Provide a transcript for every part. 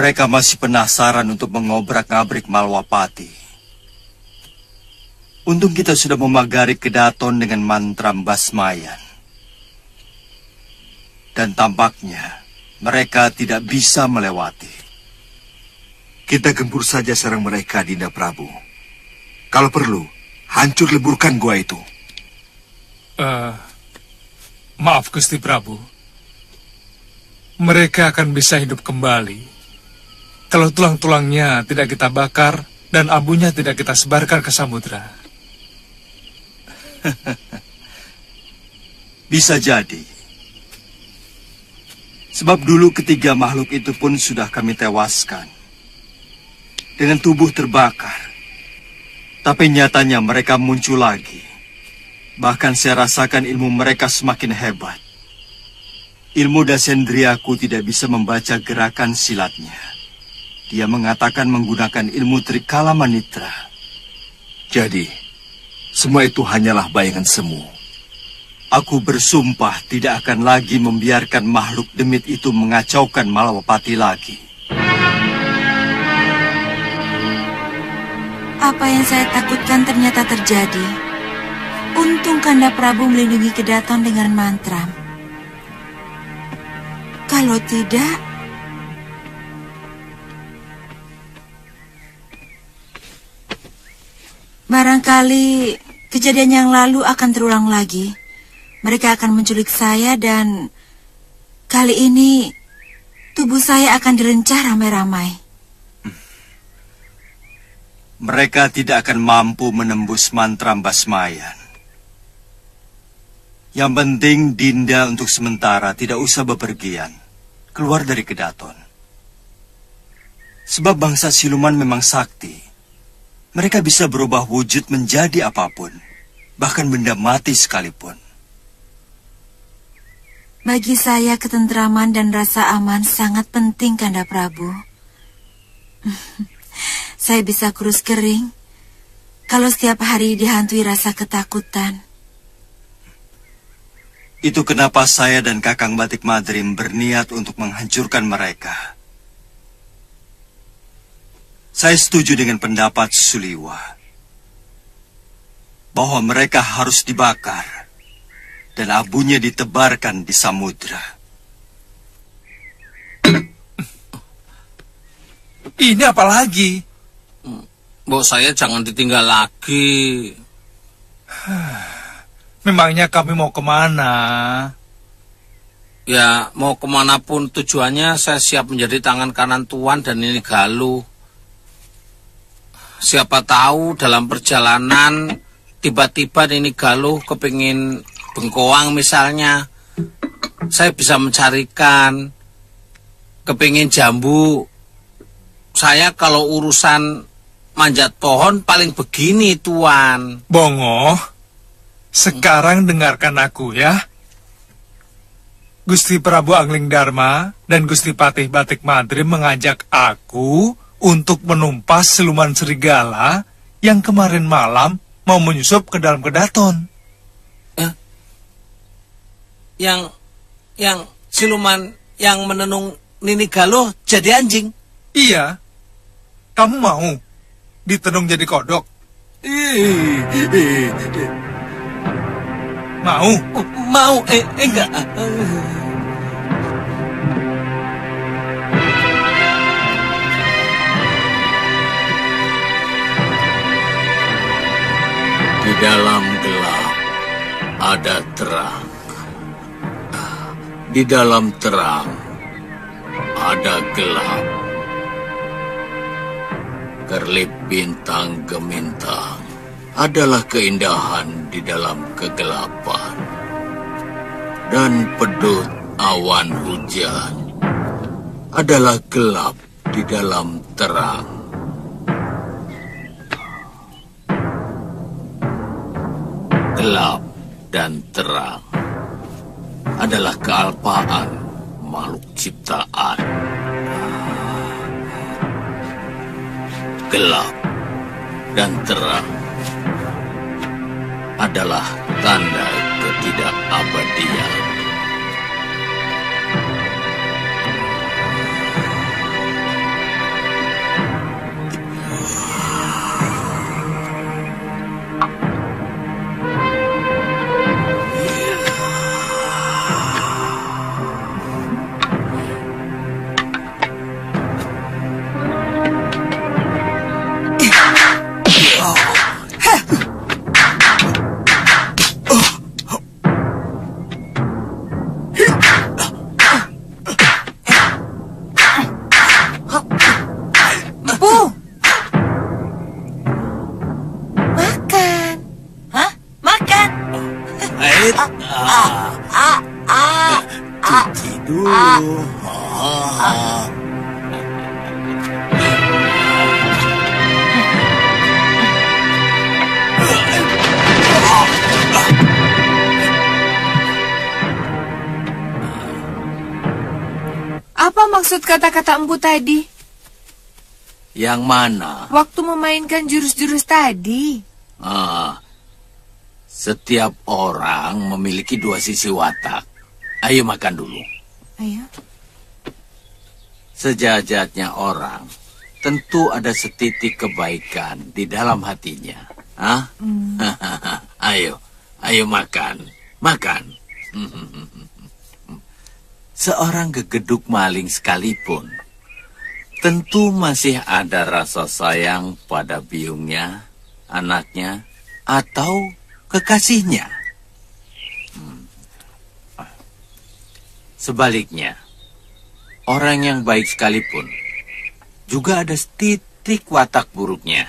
Mereka masih penasaran untuk mengobrak-ngabrik Malwapati. Untung kita sudah memagari Kedaton dengan mantra Basmayan. Dan tampaknya mereka tidak bisa melewati. Kita gempur saja sarang mereka, Dinda Prabu. Kalau perlu, hancur leburkan gua itu. Maaf, Gusti Prabu. Mereka akan bisa hidup kembali kalau tulang-tulangnya tidak kita bakar dan abunya tidak kita sebarkan ke samudra. Bisa jadi. Sebab dulu ketiga makhluk itu pun sudah kami tewaskan dengan tubuh terbakar. Tapi nyatanya mereka muncul lagi. Bahkan saya rasakan ilmu mereka semakin hebat. Ilmu Dasendriaku tidak bisa membaca gerakan silatnya. Dia mengatakan menggunakan ilmu Trikala Manitra. Jadi, semua itu hanyalah bayangan semu. Aku bersumpah tidak akan lagi membiarkan makhluk demit itu mengacaukan Malwapati lagi. Apa yang saya takutkan ternyata terjadi. Untung Kanda Prabu melindungi Kedaton dengan mantra. Kalau tidak, barangkali kejadian yang lalu akan terulang lagi. Mereka akan menculik saya dan kali ini tubuh saya akan direncah ramai-ramai. Mereka tidak akan mampu menembus mantra Basmayan. Yang penting Dinda untuk sementara tidak usah bepergian, keluar dari Kedaton. Sebab bangsa siluman memang sakti. Mereka bisa berubah wujud menjadi apapun, bahkan benda mati sekalipun. Bagi saya ketentraman dan rasa aman sangat penting, Kanda Prabu. Saya bisa kurus kering kalau setiap hari dihantui rasa ketakutan. Itu kenapa saya dan Kakang Batik Madrim berniat untuk menghancurkan mereka. Saya setuju dengan pendapat Suliwa bahwa mereka harus dibakar dan abunya ditebarkan di samudra. Ini apa lagi? Mbok saya jangan ditinggal lagi. Memangnya kami mau kemana? Ya, mau kemanapun tujuannya, saya siap menjadi tangan kanan Tuan dan ini Galuh. Siapa tahu dalam perjalanan, tiba-tiba ini Galuh kepingin bengkoang misalnya. Saya bisa mencarikan. Kepingin jambu. Saya kalau urusan manjat pohon paling begini, Tuan. Bongo, sekarang dengarkan aku ya. Gusti Prabu Angling Dharma dan Gusti Patih Batik Madrim mengajak aku untuk menumpas siluman serigala yang kemarin malam mau menyusup ke dalam Kedaton. Yang siluman yang menenung Nini Galuh jadi anjing? Iya. Kamu mau ditenung jadi kodok? Mau? Mau, enggak. Di dalam gelap ada terang. Di dalam terang ada gelap. Kerlip bintang gemintang adalah keindahan di dalam kegelapan. Dan pedut awan hujan adalah gelap di dalam terang. Gelap dan terang adalah kealpaan makhluk ciptaan. Gelap dan terang adalah tanda ketidakabadian. maksud kata-kata Empu tadi? Yang mana? Waktu memainkan jurus-jurus tadi. Setiap orang memiliki dua sisi watak. Ayo makan dulu. Ayo. Sejajatnya orang tentu ada setitik kebaikan di dalam hatinya. Ayo makan. Seorang gegeduk maling sekalipun tentu masih ada rasa sayang pada biungnya, anaknya, atau kekasihnya. Sebaliknya, orang yang baik sekalipun juga ada titik watak buruknya.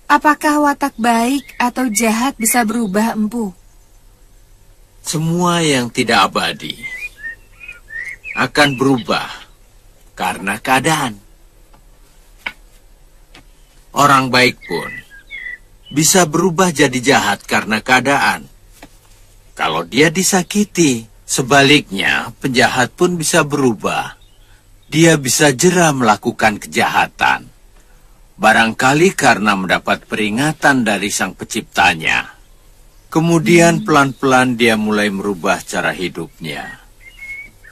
Apakah watak baik atau jahat bisa berubah, Empu? Semua yang tidak abadi akan berubah karena keadaan. Orang baik pun bisa berubah jadi jahat karena keadaan. Kalau dia disakiti, sebaliknya penjahat pun bisa berubah. Dia bisa jera melakukan kejahatan. Barangkali karena mendapat peringatan dari sang penciptanya. Kemudian pelan-pelan dia mulai merubah cara hidupnya.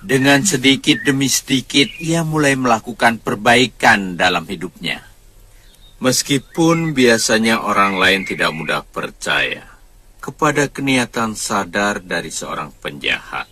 Dengan sedikit demi sedikit ia mulai melakukan perbaikan dalam hidupnya. Meskipun biasanya orang lain tidak mudah percaya kepada keniatan sadar dari seorang penjahat.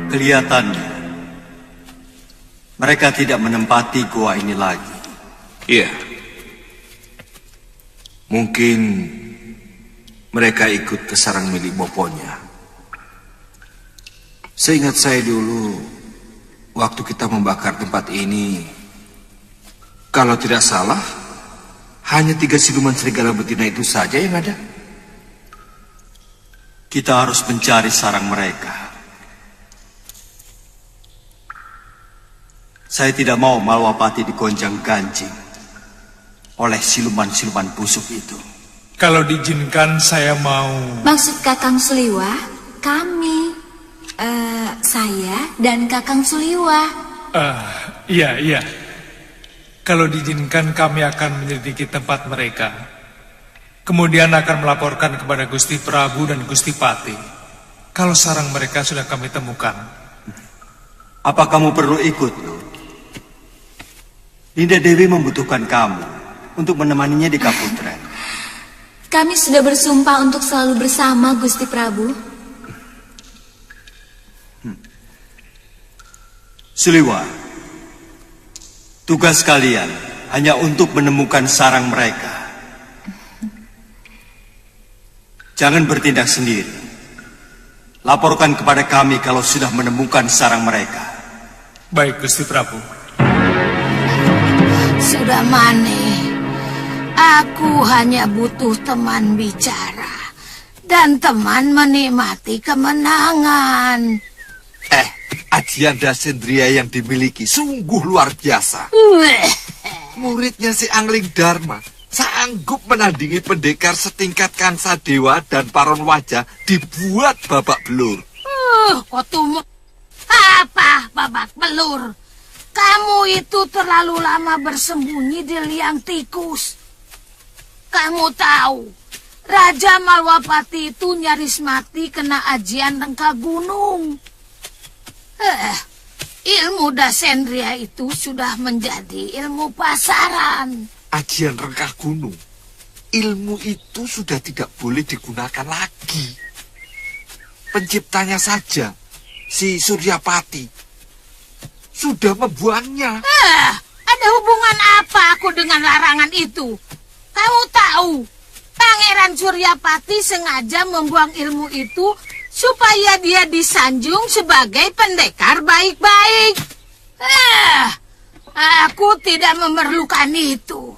Kelihatannya mereka tidak menempati gua ini lagi. Iya. Mungkin mereka ikut ke sarang milik boponya. Seingat saya dulu, waktu kita membakar tempat ini, kalau tidak salah, hanya 3 siluman serigala betina itu saja yang ada. Kita harus mencari sarang mereka. Saya tidak mau Malwapati digonjang ganjing oleh siluman-siluman busuk itu. Kalau diizinkan saya mau... Maksud Kakang Suliwa, kami, saya dan Kakang Suliwa. Iya. Kalau diizinkan kami akan menyelidiki tempat mereka. Kemudian akan melaporkan kepada Gusti Prabu dan Gusti Pati. Kalau sarang mereka sudah kami temukan. Apa kamu perlu ikut, Lur? Dinda Dewi membutuhkan kamu untuk menemaninya di Kaputren. Kami sudah bersumpah untuk selalu bersama, Gusti Prabu. Suliwa, tugas kalian hanya untuk menemukan sarang mereka. Jangan bertindak sendiri. Laporkan kepada kami kalau sudah menemukan sarang mereka. Baik, Gusti Prabu. Sudah Mane, aku hanya butuh teman bicara dan teman menikmati kemenangan. Ajian Dasendria yang dimiliki sungguh luar biasa. Muridnya si Angling Dharma sanggup menandingi pendekar setingkat Kansa Dewa dan Paron Wajah dibuat babak belur. Kotumu apa babak belur? Kamu itu terlalu lama bersembunyi di liang tikus. Kamu tahu, Raja Malwapati itu nyaris mati kena ajian rengka gunung. Ilmu Dasendria itu sudah menjadi ilmu pasaran. Ajian rengkah gunung. Ilmu itu sudah tidak boleh digunakan lagi. Penciptanya saja, si Suryapati, sudah membuangnya. Ada hubungan apa aku dengan larangan itu? Kamu tahu, Pangeran Suryapati sengaja membuang ilmu itu supaya dia disanjung sebagai pendekar baik-baik. Aku tidak memerlukan itu.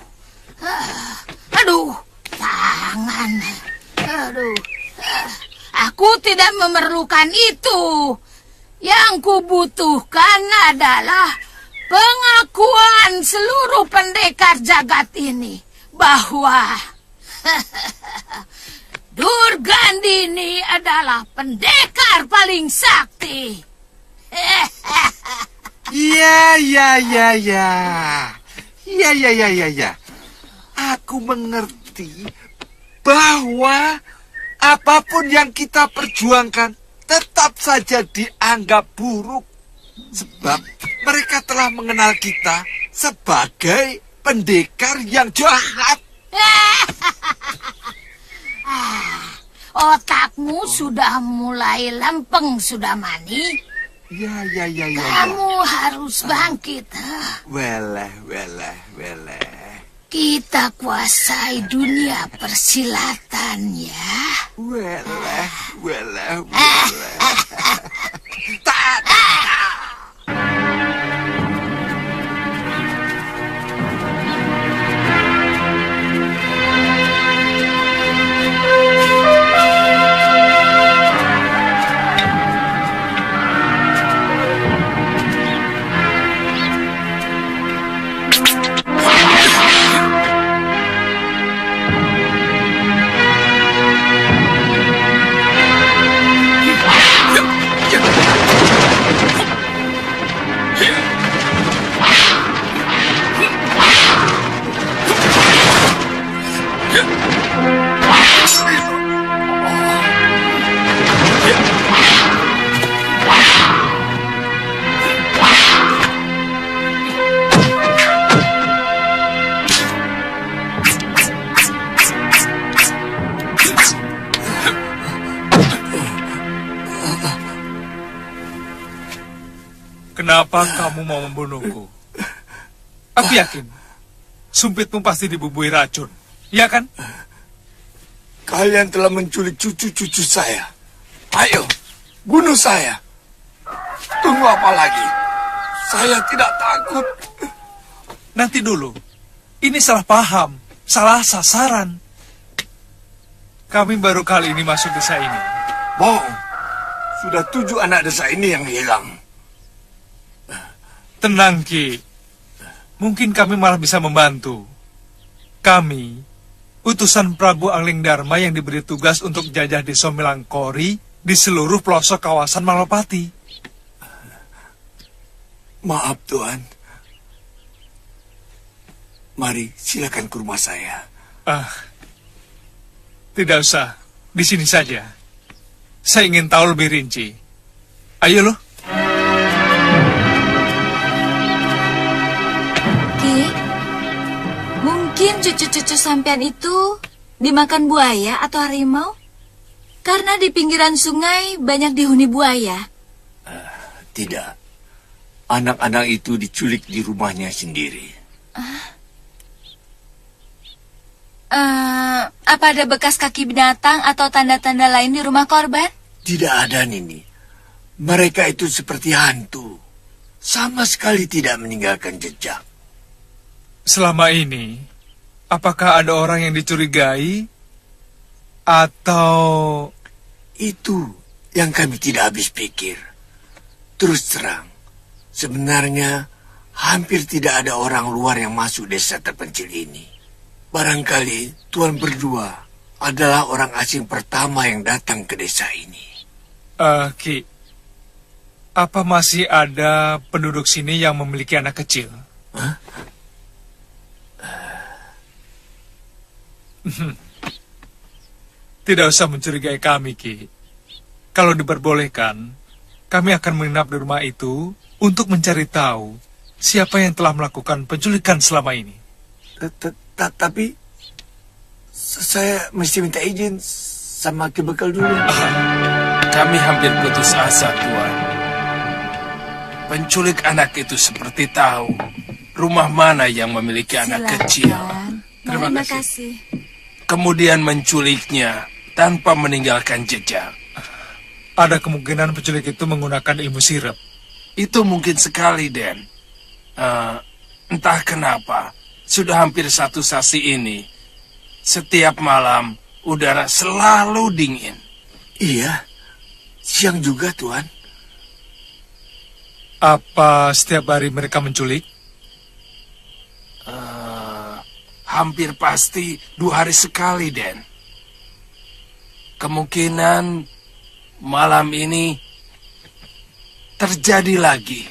Aduh, tangan. Aduh, aku tidak memerlukan itu. Yang kubutuhkan adalah pengakuan seluruh pendekar jagat ini bahwa Durgandini adalah pendekar paling sakti. Ya. Aku mengerti bahwa apapun yang kita perjuangkan tetap saja dianggap buruk. Sebab mereka telah mengenal kita sebagai pendekar yang jahat. Otakmu sudah mulai lempeng, Sudamani. Ya. Kamu harus bangkit. Weleh. Kita kuasai dunia persilatan ya. Weleh. Kenapa kamu mau membunuhku? Aku yakin sumpitmu pasti dibubuhi racun, ya kan? Kalian telah menculik cucu-cucu saya. Ayo, bunuh saya. Tunggu apa lagi? Saya tidak takut. Nanti dulu. Ini salah paham, salah sasaran. Kami baru kali ini masuk desa ini. Bohong. Sudah 7 anak desa ini yang hilang. Tenang, Ki. Mungkin kami malah bisa membantu. Kami, utusan Prabu Angling Dharma yang diberi tugas untuk jajah desa Milangkori di seluruh pelosok kawasan Malwapati. Maaf, Tuan. Mari, silakan ke rumah saya. Tidak usah. Di sini saja. Saya ingin tahu lebih rinci. Ayo loh. Mungkin cucu-cucu sampean itu dimakan buaya atau harimau? Karena di pinggiran sungai banyak dihuni buaya. Tidak. Anak-anak itu diculik di rumahnya sendiri. Apa ada bekas kaki binatang atau tanda-tanda lain di rumah korban? Tidak ada, Nini. Mereka itu seperti hantu. Sama sekali tidak meninggalkan jejak. Selama ini, apakah ada orang yang dicurigai? Atau... Itu yang kami tidak habis pikir. Terus terang, sebenarnya hampir tidak ada orang luar yang masuk desa terpencil ini. Barangkali Tuan berdua adalah orang asing pertama yang datang ke desa ini. Ki, apa masih ada penduduk sini yang memiliki anak kecil? Hah? Tidak usah mencurigai kami, Ki. Kalau diperbolehkan, kami akan menginap di rumah itu untuk mencari tahu siapa yang telah melakukan penculikan selama ini. Tapi saya mesti minta izin sama Ki Bekal dulu. Kami hampir putus asa, Tuan. Penculik anak itu seperti tahu rumah mana yang memiliki anak kecil. Terima kasih. Kemudian menculiknya tanpa meninggalkan jejak. Ada kemungkinan penculik itu menggunakan ilmu sirap. Itu mungkin sekali, Den. Entah kenapa, sudah hampir 1 sasi ini, setiap malam udara selalu dingin. Iya, siang juga, Tuan. Apa setiap hari mereka menculik? Hampir pasti 2 hari sekali, Den. Kemungkinan malam ini terjadi lagi.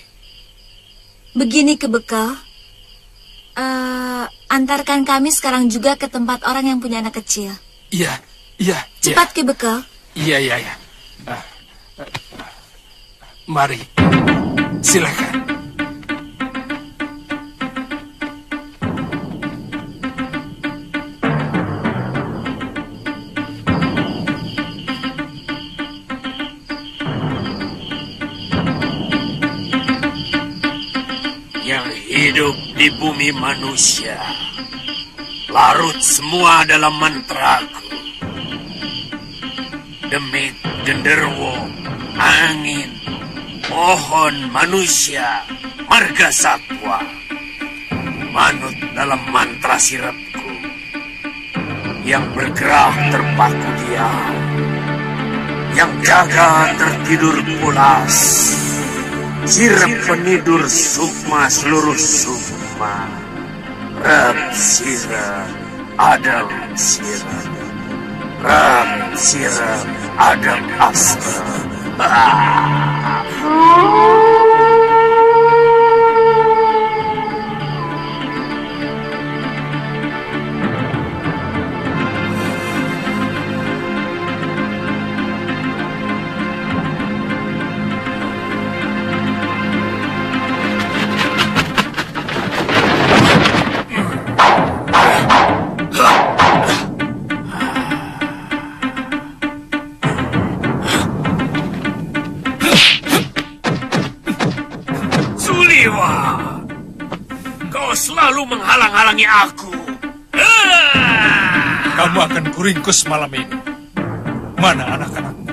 Begini Ki Bekal, antarkan kami sekarang juga ke tempat orang yang punya anak kecil. Iya. Cepat Ki Bekal. Iya. Mari, silakan. Hidup di bumi manusia, larut semua dalam mantraku. Demit, genderwo, angin, pohon, manusia, marga satwa, manut dalam mantra sirapku. Yang bergerak terpaku diam, yang jaga tertidur pulas. Sirap penidur sukma seluruh sukma. Rab sirap, adam sirap. Rab sirap, adam asra. Selalu menghalang-halangi aku. Kamu akan kuringkus malam ini. Mana anak-anakmu?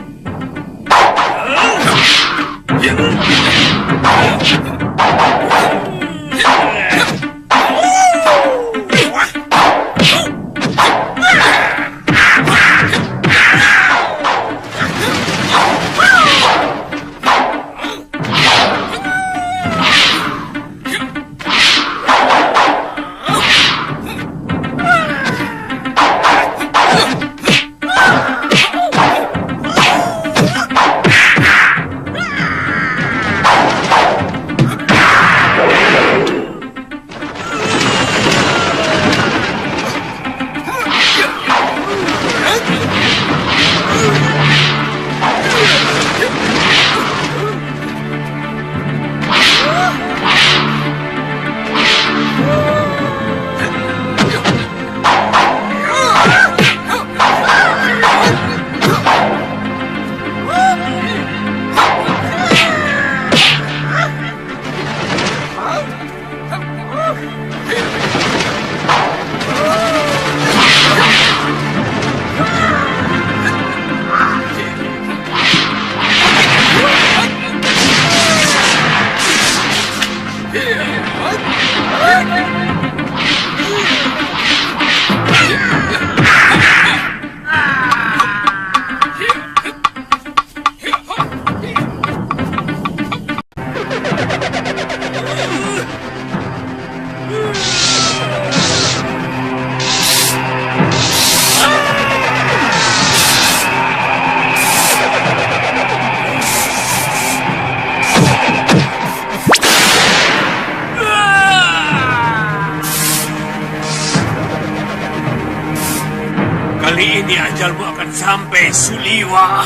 Kali ini ajalmu akan Cepat sampai, Suliwa.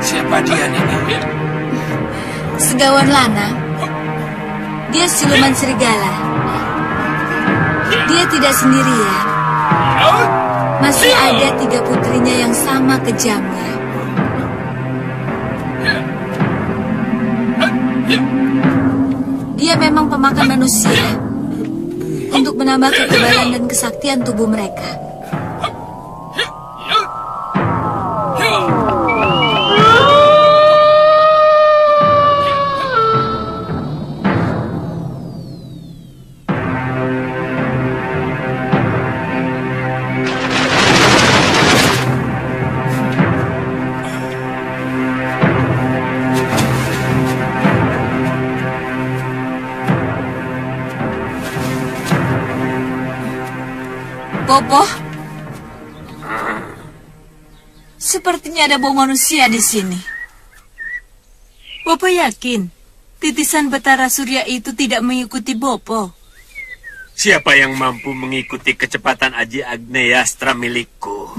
Siapa dia, Nini? Segawan Lana. Dia siluman serigala. Dia tidak sendirian. Masih ada 3 putrinya yang sama kejamnya. Dia memang pemakan manusia untuk menambah kekebalan dan kesaktian tubuh mereka. Bopo, sepertinya ada bau manusia di sini. Bopo yakin titisan Betara Surya itu tidak mengikuti Bopo? Siapa yang mampu mengikuti kecepatan Aji Agneyastra milikku?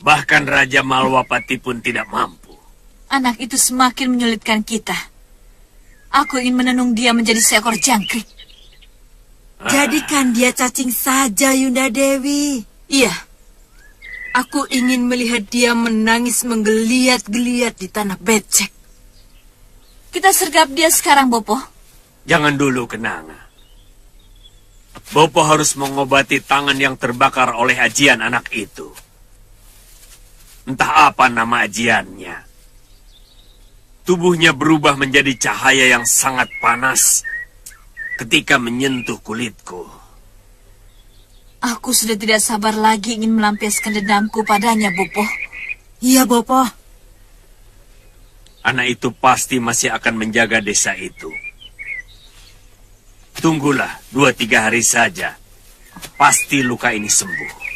Bahkan Raja Malwapati pun tidak mampu. Anak itu semakin menyulitkan kita. Aku ingin menenung dia menjadi seekor jangkrik. Jadikan dia cacing saja, Yunda Dewi. Iya. Aku ingin melihat dia menangis menggeliat-geliat di tanah becek. Kita sergap dia sekarang, Bopo. Jangan dulu, Kenanga. Bopo harus mengobati tangan yang terbakar oleh ajian anak itu. Entah apa nama ajiannya. Tubuhnya berubah menjadi cahaya yang sangat panas ketika menyentuh kulitku. Aku sudah tidak sabar lagi ingin melampiaskan dendamku padanya, Bopo. Iya, Bopo. Anak itu pasti masih akan menjaga desa itu. Tunggulah 2-3 hari saja. Pasti luka ini sembuh.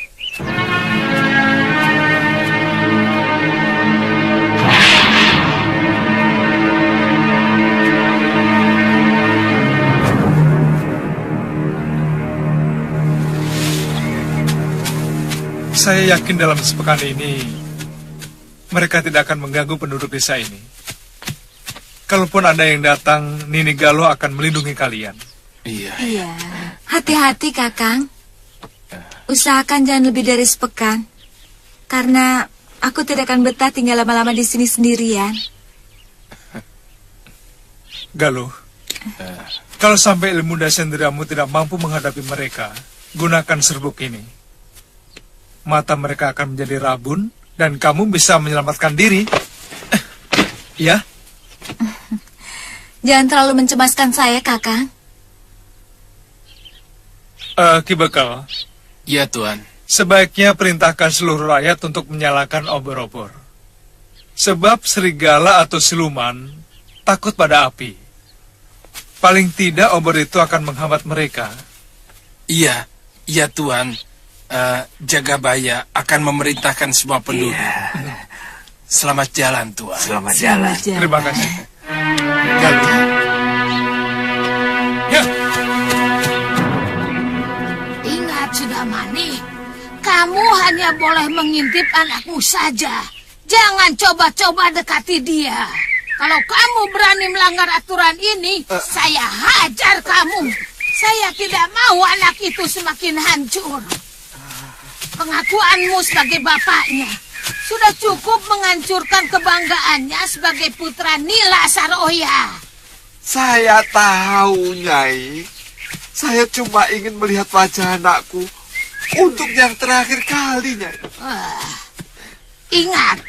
Saya yakin dalam sepekan ini mereka tidak akan mengganggu penduduk desa ini. Kalaupun ada yang datang, Nini Galuh akan melindungi kalian. Iya. Hati-hati, Kakang. Usahakan jangan lebih dari sepekan. Karena aku tidak akan betah tinggal lama-lama di sini sendirian. Galuh, kalau sampai ilmu dasendriamu tidak mampu menghadapi mereka, gunakan serbuk ini. Mata mereka akan menjadi rabun, dan kamu bisa menyelamatkan diri. Ya? Jangan terlalu mencemaskan saya, Kakang. Ki Bekal. Ya, Tuan. Sebaiknya perintahkan seluruh rakyat untuk menyalakan obor-obor. Sebab serigala atau siluman takut pada api. Paling tidak obor itu akan menghambat mereka. Iya, Tuan. Jagabaya akan memerintahkan semua penduduk. Selamat jalan, Tuan. Selamat jalan. Terima kasih. Ingat, Sudamani, kamu hanya boleh mengintip anakmu saja. Jangan coba-coba dekati dia. Kalau kamu berani melanggar aturan ini, saya hajar kamu. Saya tidak mau anak itu semakin hancur. Pengakuanmu sebagai bapaknya sudah cukup menghancurkan kebanggaannya sebagai putra Nila Saroya. Saya tahu, Nyai. Saya cuma ingin melihat wajah anakku untuk yang terakhir kali, Nyai. Ingat,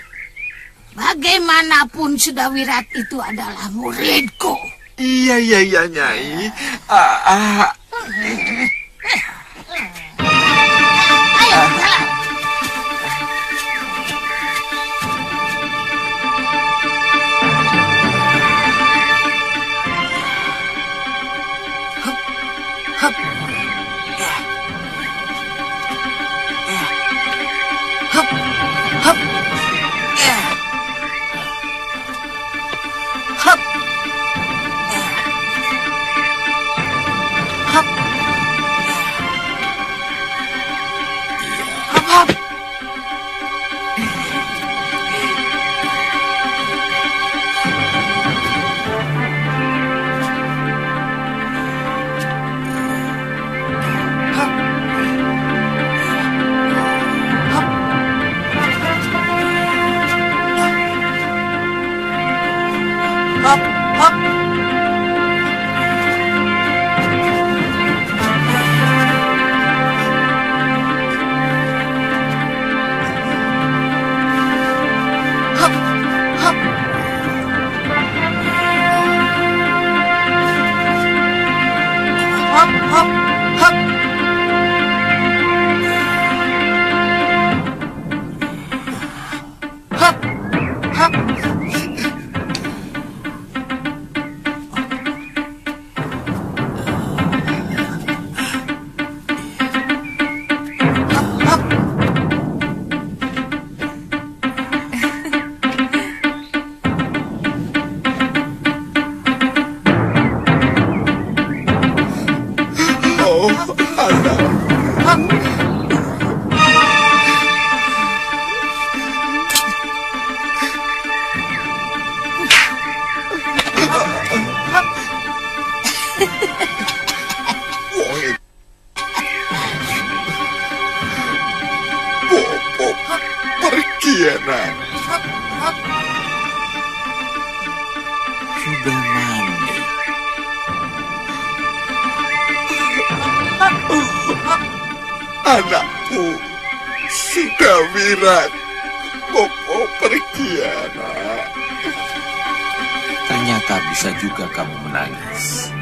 Bagaimanapun sudah Wirat itu adalah muridku. Iya, Nyai. Ayo, jalan. Pergi, Nak. Sudah mandi. Anakku sudah Wirat. Bopo pergi, Nak. Ternyata bisa juga kamu menangis.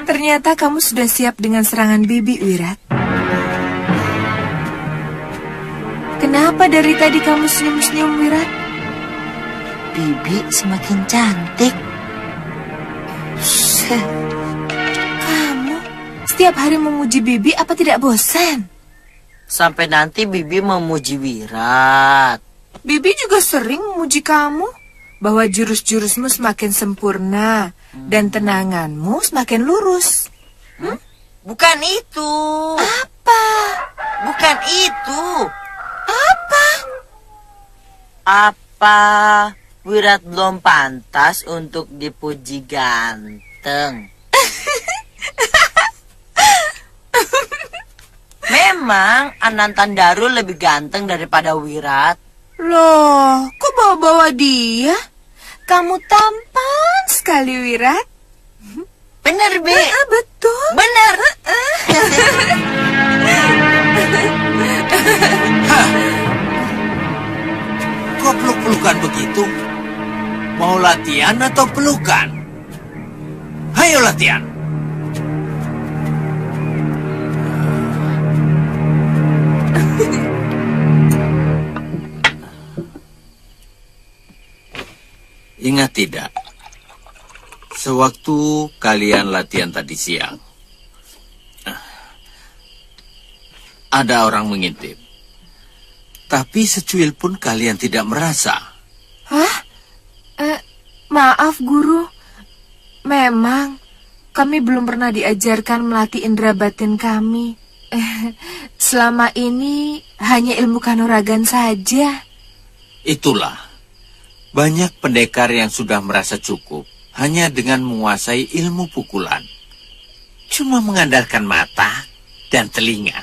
Ternyata kamu sudah siap dengan serangan Bibi, Wirat. Kenapa dari tadi kamu senyum-senyum, Wirat? Bibi semakin cantik. Kamu setiap hari memuji Bibi apa tidak bosan? Sampai nanti Bibi memuji Wirat. Bibi juga sering memuji kamu bahwa jurus-jurusmu semakin sempurna dan tenanganmu semakin lurus. Bukan itu. Apa? Bukan itu. Apa? Apa Wirat belum pantas untuk dipuji ganteng? Memang Anantandaru lebih ganteng daripada Wirat. Loh, kok bawa-bawa dia? Kamu tampan sekali, Wirat. Bener, Be. Betul. Bener. Kok peluk-pelukan begitu? Mau latihan atau pelukan? Hayo latihan. Ingat tidak? Sewaktu kalian latihan tadi siang, ada orang mengintip. Tapi secuil pun kalian tidak merasa. Hah? Maaf, Guru. Memang, kami belum pernah diajarkan melatih indera batin kami. Selama ini hanya ilmu kanuragan saja. Itulah, banyak pendekar yang sudah merasa cukup hanya dengan menguasai ilmu pukulan. Cuma mengandalkan mata dan telinga.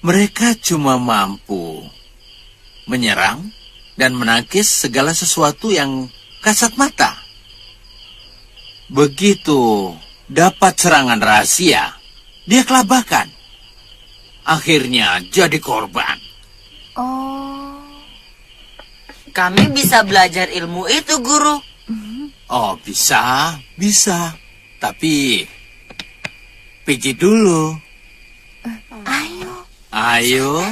Mereka cuma mampu menyerang dan menangkis segala sesuatu yang kasat mata. Begitu dapat serangan rahasia, dia kelabakan. Akhirnya jadi korban. Oh. Kami bisa belajar ilmu itu, Guru. Oh, bisa. Tapi pijit dulu. Ayo.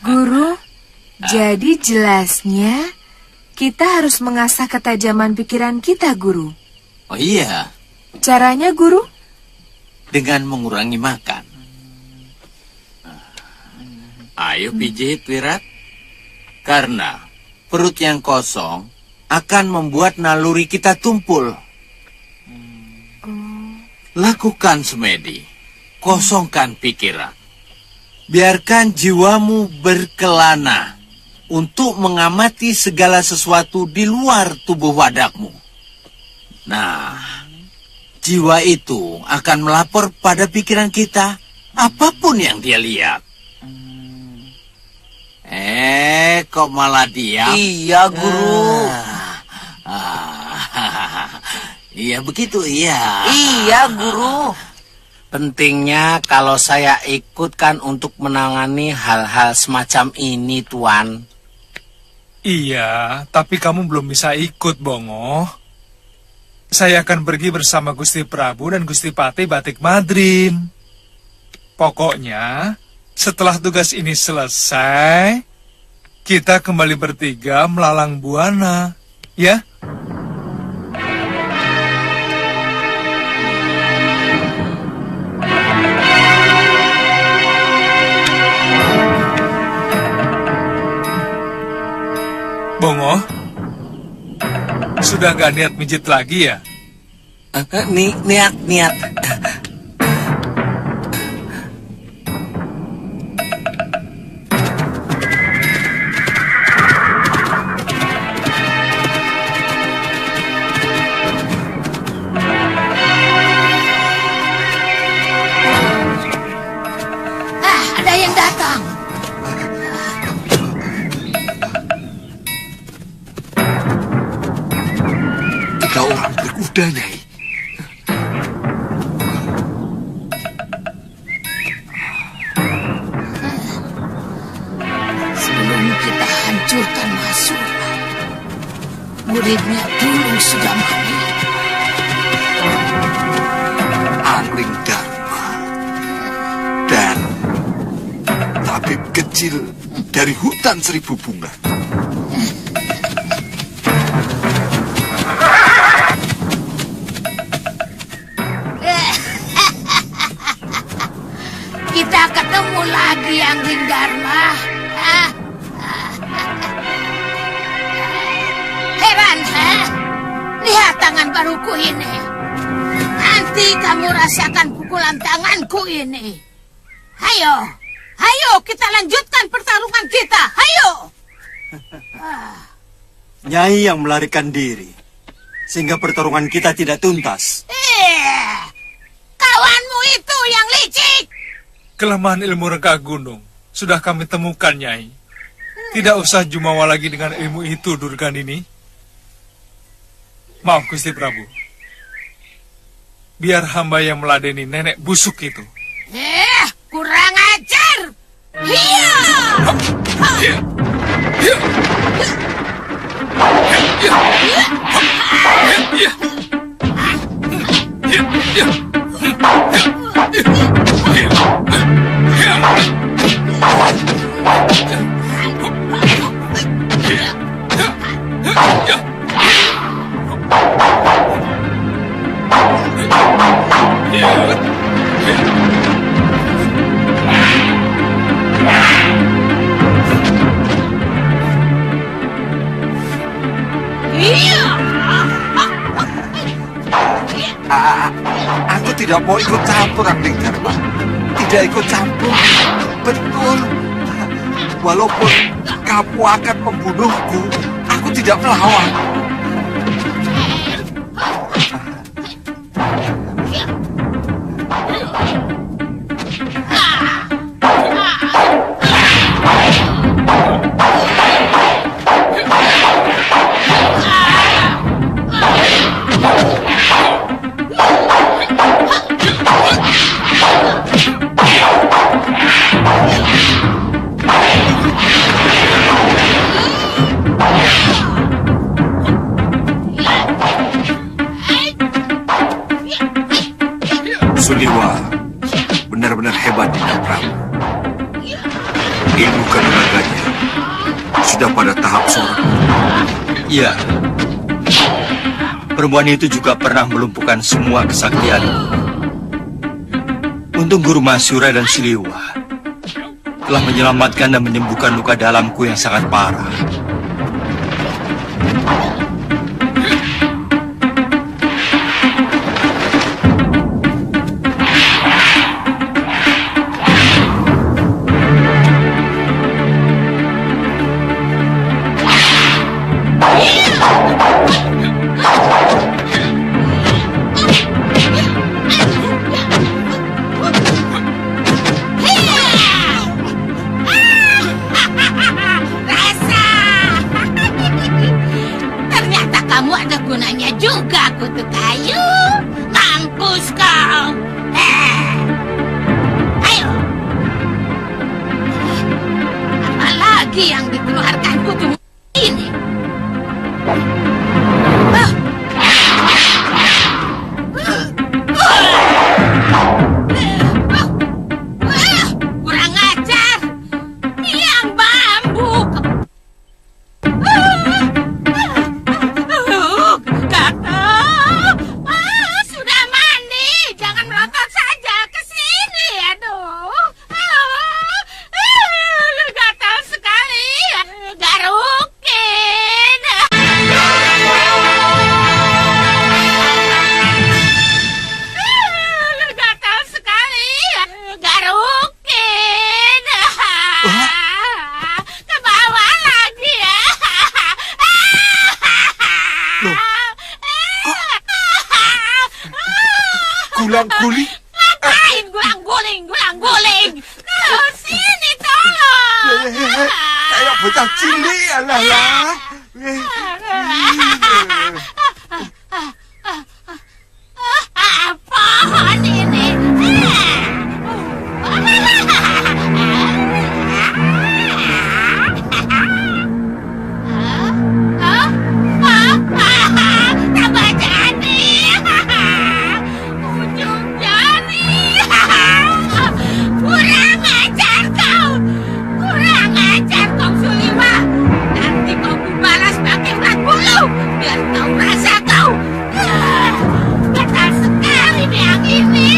Guru, jadi jelasnya kita harus mengasah ketajaman pikiran kita, Guru. Oh iya, Caranya, Guru? dengan mengurangi makan. Ayo pijit, Wirat. Karena perut yang kosong akan membuat naluri kita tumpul. Lakukan semedi. Kosongkan pikiran. Biarkan jiwamu berkelana untuk mengamati segala sesuatu di luar tubuh wadakmu. Nah, jiwa itu akan melapor pada pikiran kita apapun yang dia lihat. Kok malah diam? Iya, Guru. Iya begitu, iya. Iya, Guru. Pentingnya kalau saya ikutkan untuk menangani hal-hal semacam ini, Tuan. Iya, tapi kamu belum bisa ikut, Bongo. Saya akan pergi bersama Gusti Prabu dan Gusti Patih Batik Madrim. Pokoknya, setelah tugas ini selesai, kita kembali bertiga melalang buana, ya? Bongo, sudah gak niat mijit lagi ya? Niat. Ada yang datang. Tiga orang berkuda, Nyai. Sebelum kita hancurkan Masura, muridnya dulu sudah mati. Angling Dharma dan tabib kecil dari hutan seribu bunga. Kita ketemu lagi, Angling Dharma. Heran, lihat tangan baruku ini. Nanti kamu rasakan pukulan tanganku ini. Ayo, kita lanjutkan pertarungan kita. Ayo. Nyai yang melarikan diri, sehingga pertarungan kita tidak tuntas. Kawanmu itu yang licik. Kelemahan ilmu rengka gunung sudah kami temukan, Nyai. Tidak usah jumawa lagi dengan ilmu itu, Durganini. Maaf, Gusti Prabu. Biar hamba yang meladeni nenek busuk itu. Kurang ajar. Iya. mau ikut campur, Angling Dharma. Tidak ikut campur. Betul. Walaupun kamu akan membunuhku, aku tidak melawan. Suliwa benar-benar hebat Dinda Prabu. Ilmu kanuraganya sudah pada tahap sorak. Iya. Perempuan itu juga pernah melumpuhkan semua kesaktian. Untung Guru Masura dan Siliwa telah menyelamatkan dan menyembuhkan luka dalamku yang sangat parah. Ternyata kamu ada gunanya juga, kutu kayu. Mampus kau. Ayo. Apa lagi yang dikeluarkan kutu ini? Kurang ajar. Yang bambu. Sudah mandi. Jangan melotot saja ke sini. Aduh. Gatal sekali. Garukin. Gatal sekali. Garukin. Ke bawah lagi ya. Gulang-guling. Ngapain gulang-guling? Sini tolong. Kayak bocah cilik, alah. Pohon ini. Tambah jadi. Ujung jari. Kurang ajar kau. Kurang ajar kau, Suliwa. Nanti kau kubalas pakai urat bulu. Biar kau rasa kau. Gatal sekali nih yang ini.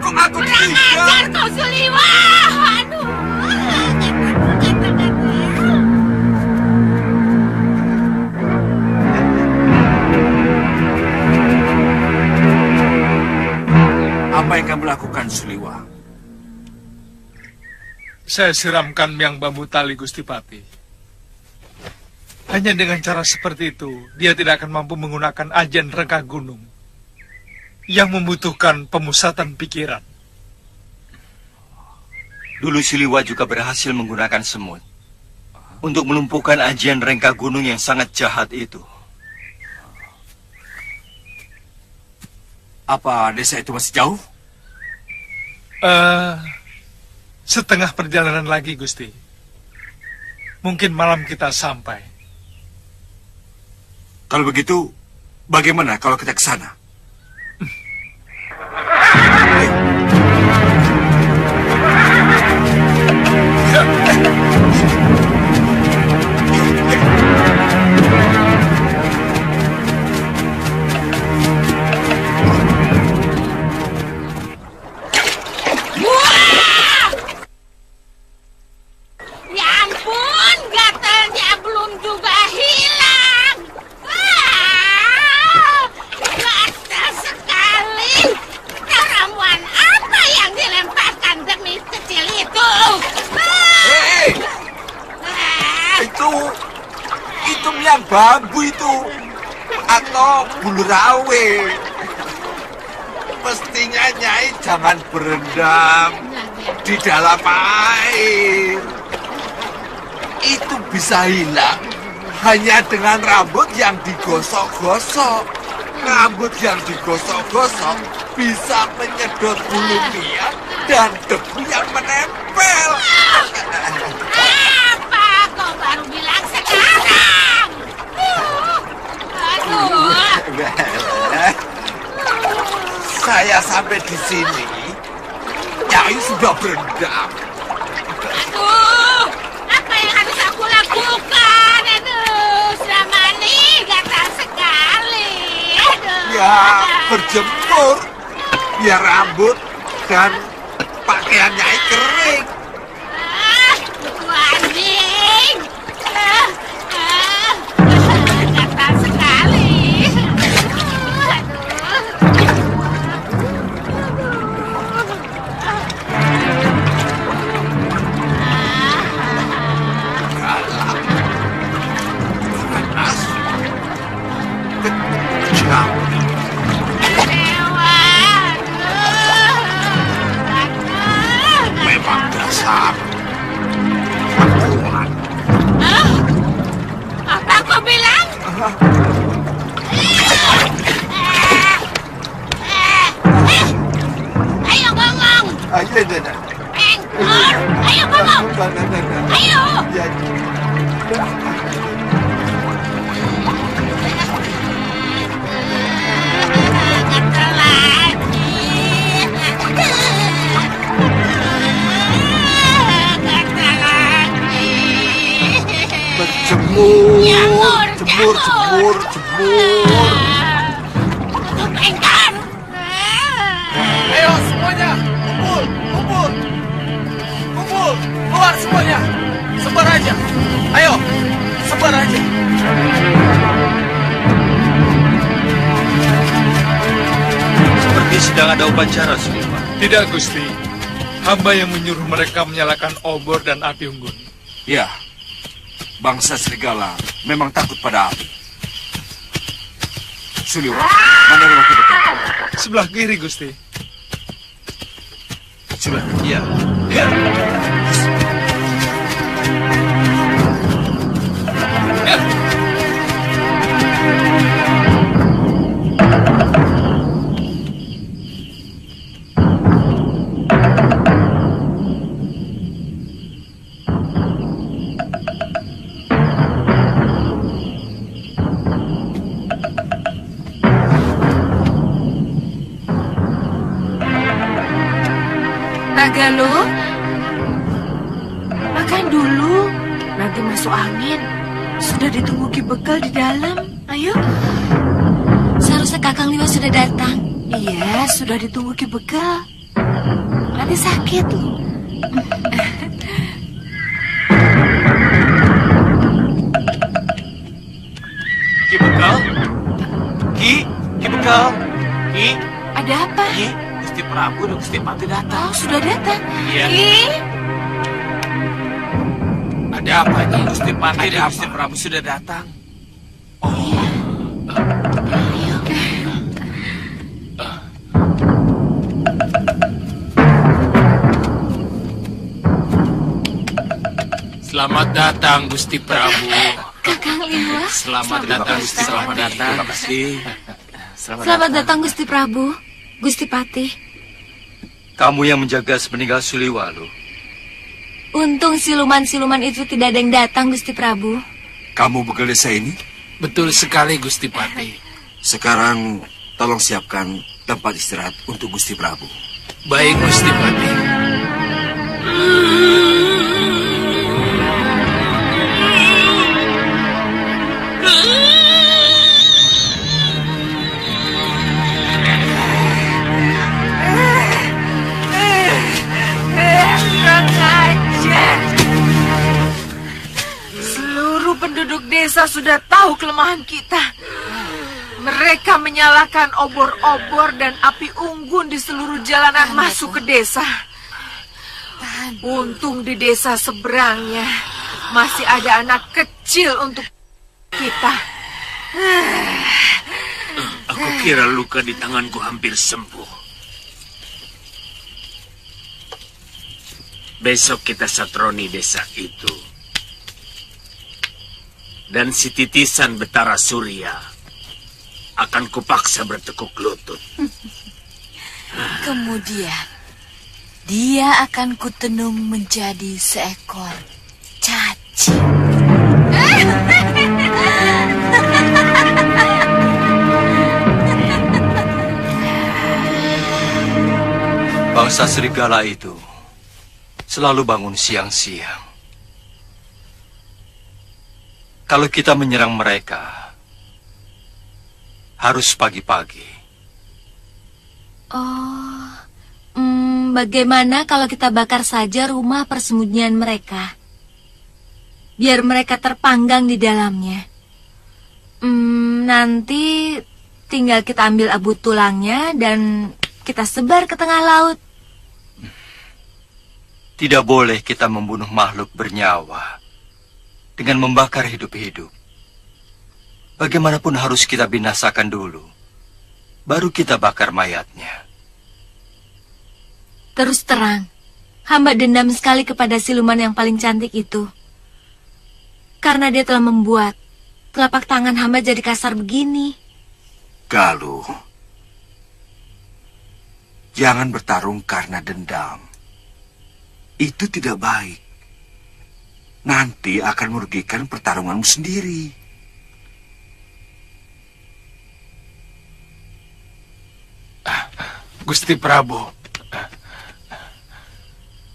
Kok aku Kurang ajar kau, Suliwa. Aduh. Apa yang kamu lakukan, Suliwa? Saya siramkan yang bambu tali Gustipati. Hanya dengan cara seperti itu, dia tidak akan mampu menggunakan ajen rengkah gunung yang membutuhkan pemusatan pikiran. Dulu Siliwa juga berhasil menggunakan semut untuk melumpuhkan ajian rengkah gunung yang sangat jahat itu. Apa desa itu masih jauh? Setengah perjalanan lagi, Gusti. Mungkin malam kita sampai. Kalau begitu, bagaimana kalau kita ke sana? Ya ampun, gatalnya belum juga hilang. bambu itu atau bulu rawe. Mestinya Nyai jangan berendam di dalam air. Itu bisa hilang hanya dengan rambut yang digosok-gosok. Rambut yang digosok-gosok bisa menyedot bulu pian dan debu yang menempel. Apa kau baru bilang sekarang? Aduh. Saya sampai di sini, Nyai sudah berendam. Aduh, apa yang harus aku lakukan? Aduh, selama ini gatal sekali. Aduh. Ya, berjemur biar rambut dan pakaian Nyai kering. Buku anjing. Gatal sekali. Memang dasar. Apa kau bilang? Ayo ngomong. Ayo, Nana. Engkor, ayo ngomong. Ayo. Gatal lagi. Gatal lagi. Berjemur, jemur. Tutup engkor. Ayo semuanya, kumpul. Keluar semuanya. Sebar aja. Ayo, sebar aja. Seperti sedang ada upacara, Suliman. Tidak, Gusti. Hamba yang menyuruh mereka menyalakan obor dan api unggun. Ya, bangsa serigala memang takut pada api. Suliwan, mana rumah kita? Sebelah kiri, Gusti. Sudah, iya. Nagaluh, makan dulu. Nanti masuk angin. Sudah ditunggu Ki Bekal di dalam. Ayo. Seharusnya Kakang Liwa sudah datang. Iya, sudah ditunggu Ki Bekal. Nanti sakit loh. Ki Bekal? Ki Bekal? Ki? Ada apa? Ki? Gusti Prabu dan Gusti Pati datang. Oh, sudah datang. Iya. Ada apa nih? Gusti Pati dan Gusti Prabu sudah datang. Selamat datang Gusti Prabu. Kakang Liwa. Selamat datang Gusti. Selamat datang Gusti. Selamat datang Gusti Prabu, Gusti Patih. Kamu yang menjaga sepeninggal Suliwalu. Untung siluman-siluman itu tidak ada yang datang, Gusti Prabu. Kamu begal desa ini? Betul sekali Gusti Patih. Sekarang tolong siapkan tempat istirahat untuk Gusti Prabu. Baik Gusti Patih. Seluruh penduduk desa sudah tahu kelemahan kita. Mereka menyalakan obor-obor dan api unggun di seluruh jalanan masuk ke desa. Untung di desa seberangnya masih ada anak kecil untuk kita. Aku kira luka di tanganku hampir sembuh. Besok kita satroni desa itu. Dan si titisan Betara Surya akan kupaksa bertekuk lutut. Kemudian, dia akan kutenung menjadi seekor cacing. Bangsa serigala itu selalu bangun siang-siang. Kalau kita menyerang mereka, harus pagi-pagi. Oh, bagaimana kalau kita bakar saja rumah persembunyian mereka? Biar mereka terpanggang di dalamnya. Nanti tinggal kita ambil abu tulangnya dan kita sebar ke tengah laut. Tidak boleh kita membunuh makhluk bernyawa dengan membakar hidup-hidup. Bagaimanapun harus kita binasakan dulu, baru kita bakar mayatnya. Terus terang, hamba dendam sekali kepada siluman yang paling cantik itu. Karena dia telah membuat telapak tangan hamba jadi kasar begini. Galuh, jangan bertarung karena dendam. Itu tidak baik. Nanti akan merugikan pertarunganmu sendiri. Gusti Prabu,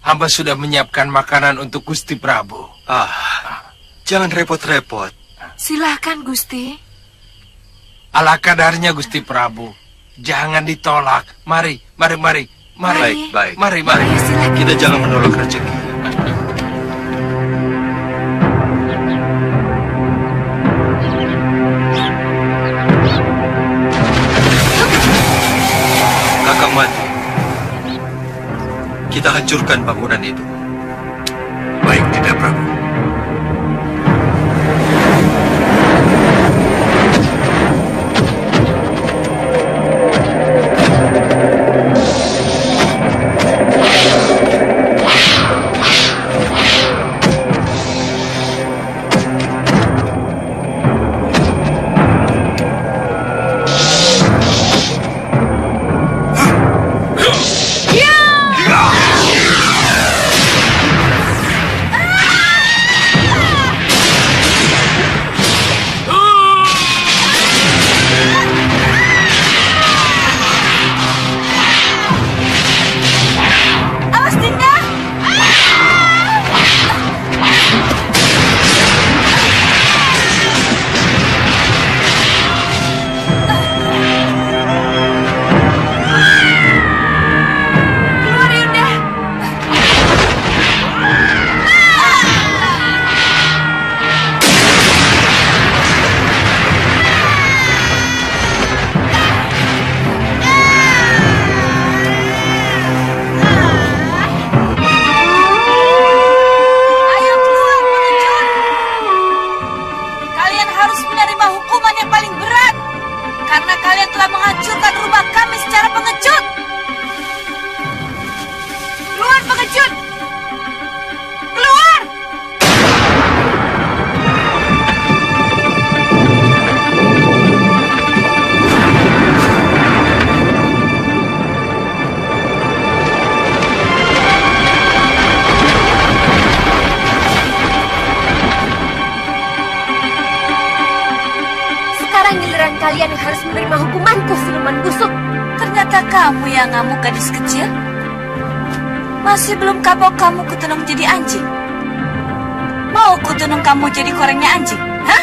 hamba sudah menyiapkan makanan untuk Gusti Prabu. Jangan repot-repot. Silahkan, Gusti. Ala kadarnya, Gusti Prabu. Jangan ditolak. Mari. Baik. Mari. Kita jangan menolak rezeki. Kakang Mati, kita hancurkan bangunan itu. Baik, tidak Prabu. Kalian yang harus menerima hukumanku, siluman busuk. Ternyata kamu yang ngamuk, gadis kecil. Masih belum kapok kamu kutenung jadi anjing? Mau kutenung kamu jadi korengnya anjing? Hah?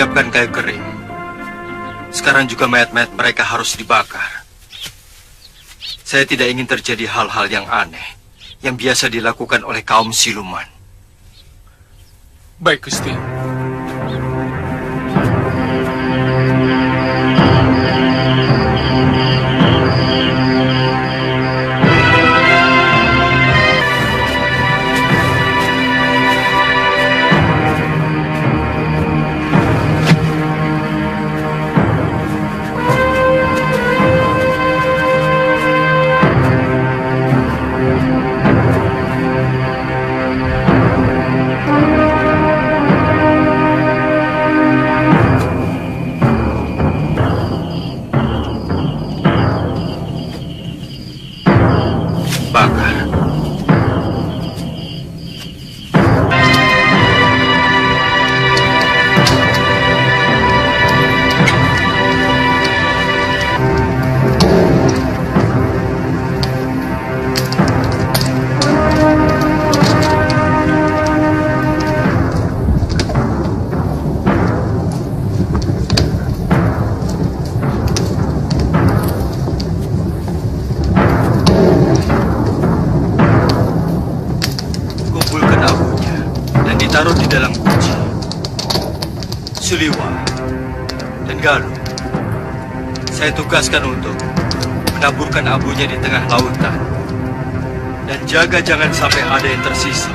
siapkan kayu kering. Sekarang juga mayat-mayat mereka harus dibakar. Saya tidak ingin terjadi hal-hal yang aneh yang biasa dilakukan oleh kaum siluman. Baik, Gusti. Bakar. Kumpulkan abunya dan ditaruh di dalam guci. Suliwa dan Galuh, saya tugaskan untuk menaburkan abunya di tengah lautan. Dan jaga jangan sampai ada yang tersisa.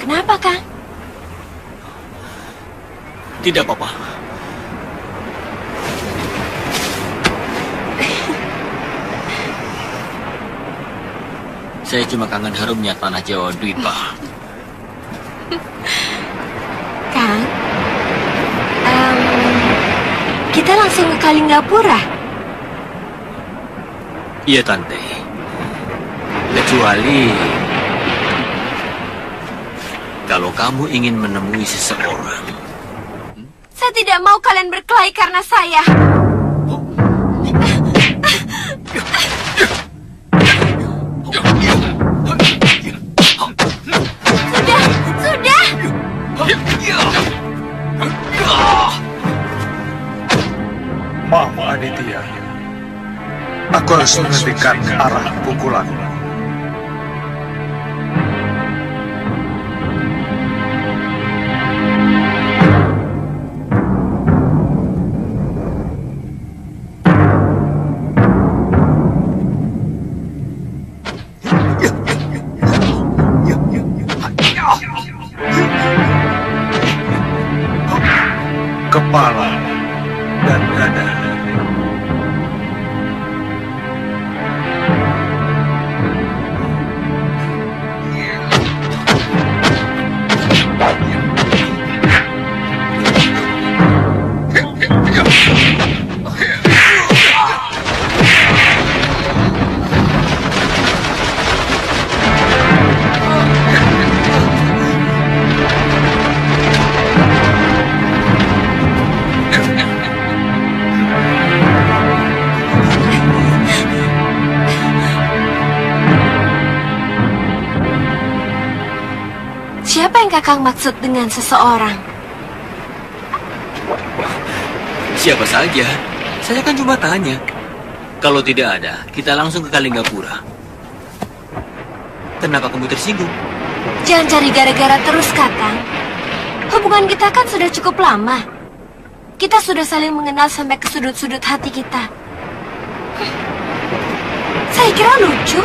Kenapa, Kang? Tidak apa-apa. Saya cuma kangen harumnya tanah Jawa Dwipa. Kang, kita langsung ke Kalinggapura. Iya, Tante. Kecuali kalau kamu ingin menemui seseorang. Saya tidak mau kalian berkelahi karena saya. Sudah. Maaf, Aditya. Aku harus menghentikan arah pukulan. Kepala dan dada. Siapa yang Kakang maksud dengan seseorang? Siapa saja? Saya kan cuma tanya. Kalau tidak ada, kita langsung ke Kalinggapura. Kenapa kamu tersinggung? Jangan cari gara-gara terus, Kakang. Hubungan kita kan sudah cukup lama. Kita sudah saling mengenal sampai ke sudut-sudut hati kita. Saya kira lucu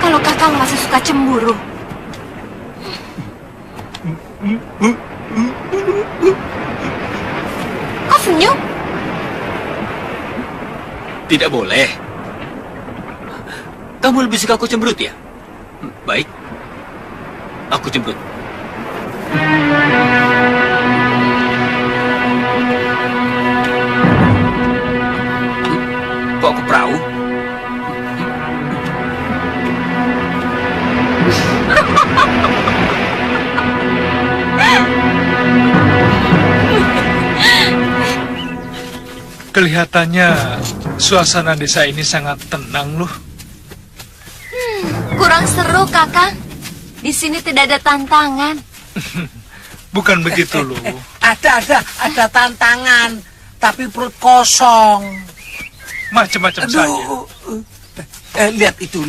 kalau Kakang masih suka cemburu. Kok senyum? Tidak boleh. Kamu lebih suka aku cemberut ya? Baik. Aku cemberut. Kok Kelihatannya suasana desa ini sangat tenang loh. Kurang seru, Kakang. Di sini tidak ada tantangan. Bukan begitu loh. Ada tantangan, tapi perut kosong. Macam-macam saja. Lihat itu.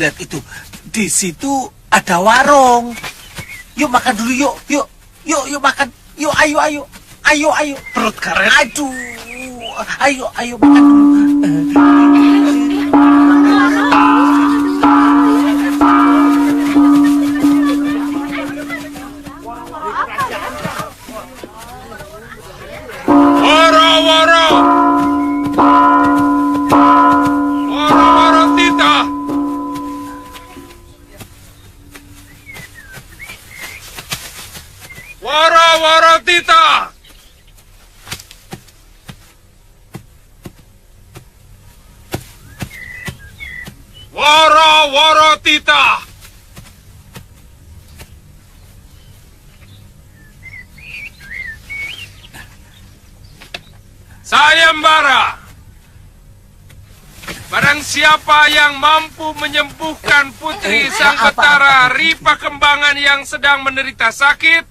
Di situ ada warung. Yuk makan dulu, yuk makan. Yuk, ayo. Perut karet. Aduh, ayo makan dulu. Woro Tita. Woro Tita. Woro Tita. Sayembara. Barang siapa yang mampu menyembuhkan putri sang Betara Ripa Kembangan yang sedang menderita sakit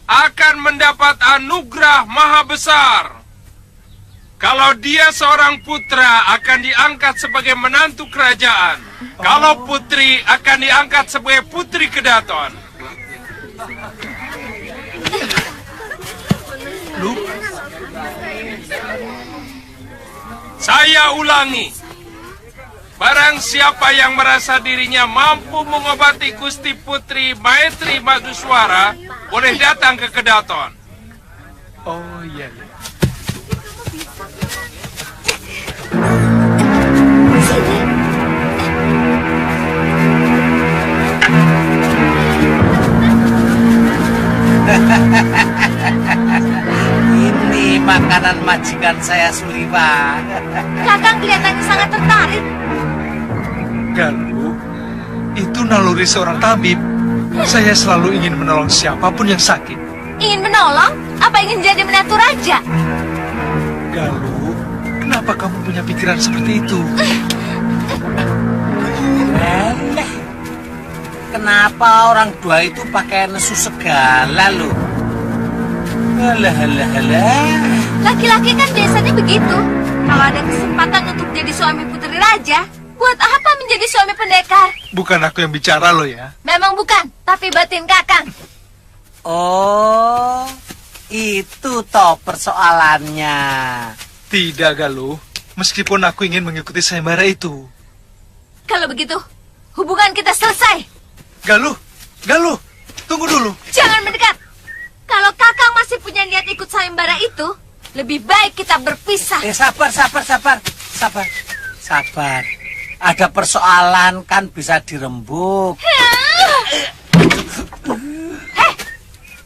akan mendapat anugerah maha besar. Kalau dia seorang putra akan diangkat sebagai menantu kerajaan. Kalau putri akan diangkat sebagai putri kedaton. Saya ulangi. Barang siapa yang merasa dirinya mampu mengobati Gusti Putri Maitri Maduswara, boleh datang ke kedaton. Oh iya. Ini makanan majikan saya Suriwa. Kakang kelihatannya sangat tertarik. Galuh, itu naluri seorang tabib. Saya selalu ingin menolong siapapun yang sakit. Ingin menolong? Apa ingin jadi menantu raja? Galuh, kenapa kamu punya pikiran seperti itu? Kenapa orang tua itu pakai nesu segala loh? Halah. Laki-laki kan biasanya begitu. Kalau ada kesempatan untuk jadi suami putri raja, buat apa menjadi suami pendekar? Bukan aku yang bicara loh ya. Memang bukan, tapi batin Kakang. Oh, itu toh persoalannya. Tidak, Galuh. Meskipun aku ingin mengikuti sayembara itu. Kalau begitu, hubungan kita selesai. Galuh, tunggu dulu. Jangan mendekat. Kalau Kakang masih punya niat ikut sayembara itu, lebih baik kita berpisah. Sabar. Ada persoalan kan bisa dirembuk.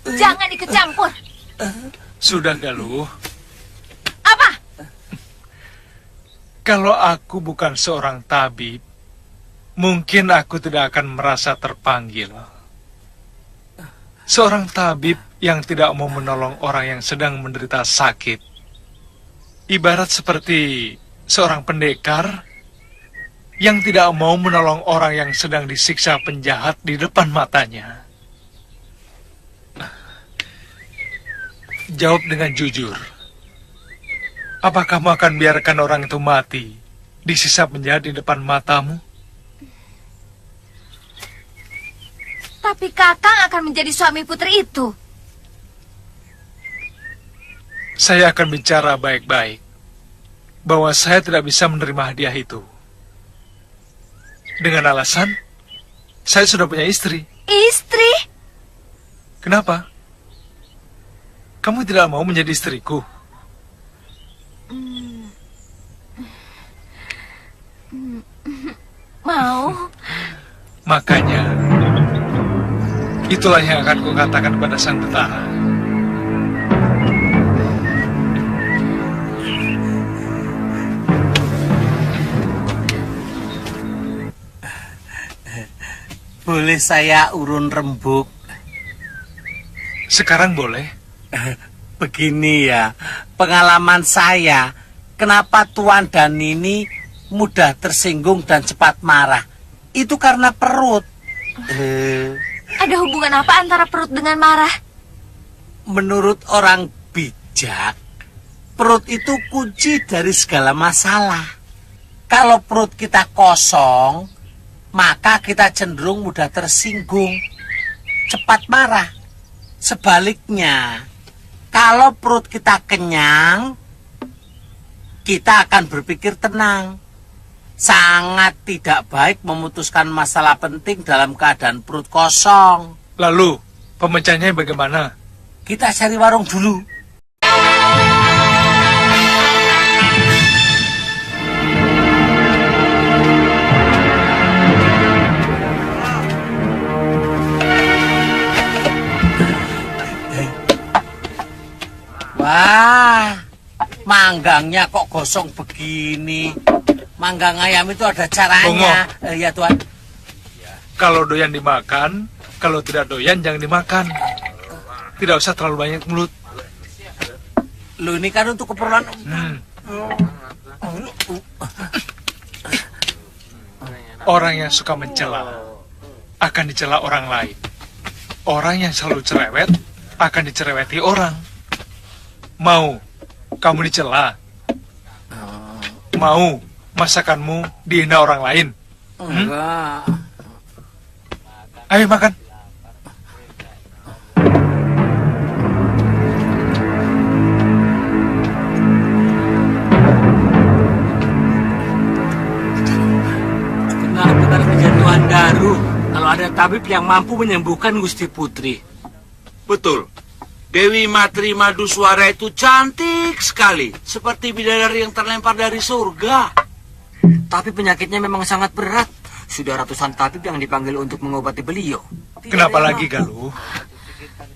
Jangan ikut campur. Sudah, Galuh. Apa? Kalau aku bukan seorang tabib, mungkin aku tidak akan merasa terpanggil. Seorang tabib yang tidak mau menolong orang yang sedang menderita sakit, ibarat seperti seorang pendekar yang tidak mau menolong orang yang sedang disiksa penjahat di depan matanya. Jawab dengan jujur. Apa kamu akan biarkan orang itu mati disiksa penjahat di depan matamu? Tapi Kakang akan menjadi suami putri itu. Saya akan bicara baik-baik bahwa saya tidak bisa menerima hadiah itu. Dengan alasan, saya sudah punya istri. Istri? Kenapa? Kamu tidak mau menjadi istriku? Mau. Makanya, itulah yang akan kukatakan kepada sang Betara. Boleh saya urun rembuk? Sekarang boleh? Begini ya, pengalaman saya, kenapa Tuan dan Nini mudah tersinggung dan cepat marah? Itu karena perut. Ada hubungan apa antara perut dengan marah? Menurut orang bijak, perut itu kunci dari segala masalah. Kalau perut kita kosong, maka kita cenderung mudah tersinggung, cepat marah. Sebaliknya, kalau perut kita kenyang, kita akan berpikir tenang. Sangat tidak baik memutuskan masalah penting dalam keadaan perut kosong. Lalu, pemecahnya bagaimana? Kita cari warung dulu. Wah, manggangnya kok gosong begini. Manggang ayam itu ada caranya. Ya Tuan. Kalau doyan dimakan, kalau tidak doyan jangan dimakan. Tidak usah terlalu banyak mulut. Lu ini kan untuk keperluan. Orang yang suka mencela akan dicela orang lain. Orang yang selalu cerewet akan dicereweti orang. Mau kamu dicela? Mau masakanmu dihina orang lain? Enggak. Ayo makan. Benar-benar kejatuhan daru kalau ada tabib yang mampu menyembuhkan Gusti Putri. Betul. Dewi Matri Maduswara itu cantik sekali, seperti bidadari yang terlempar dari surga. Tapi penyakitnya memang sangat berat. Sudah ratusan tabib yang dipanggil untuk mengobati beliau. Kenapa lagi, Galuh?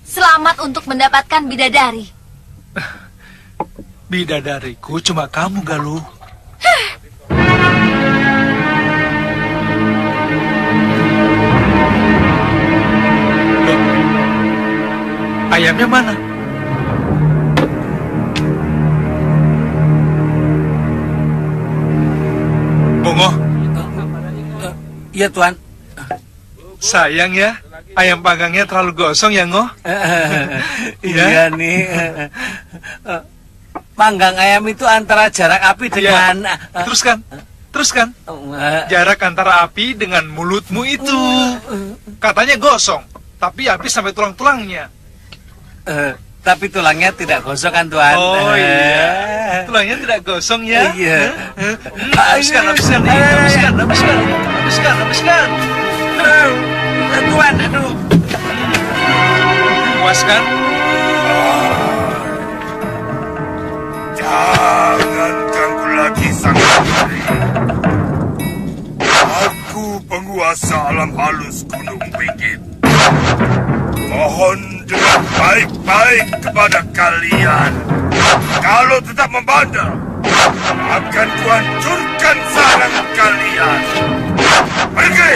Selamat untuk mendapatkan bidadari. Bidadariku cuma kamu, Galuh. Ayamnya mana? Bongo. Iya, Tuan. Sayang ya, ayam panggangnya terlalu gosong ya, Ngoh? Iya nih. Panggang ayam itu antara jarak api dengan... Teruskan. Jarak antara api dengan mulutmu itu. Katanya gosong, tapi api sampai tulang-tulangnya. Tapi tulangnya tidak gosong kan, Tuan? Oh iya, tulangnya tidak gosong ya? Iya. Habiskan. Tuan, aduh. Puas kan? Jangan ganggu lagi sang putri. Aku penguasa alam halus Gunung Bukit. Mohon dengan baik-baik kepada kalian. Kalau tetap membandel, akan kuhancurkan sarang kalian. Pergi!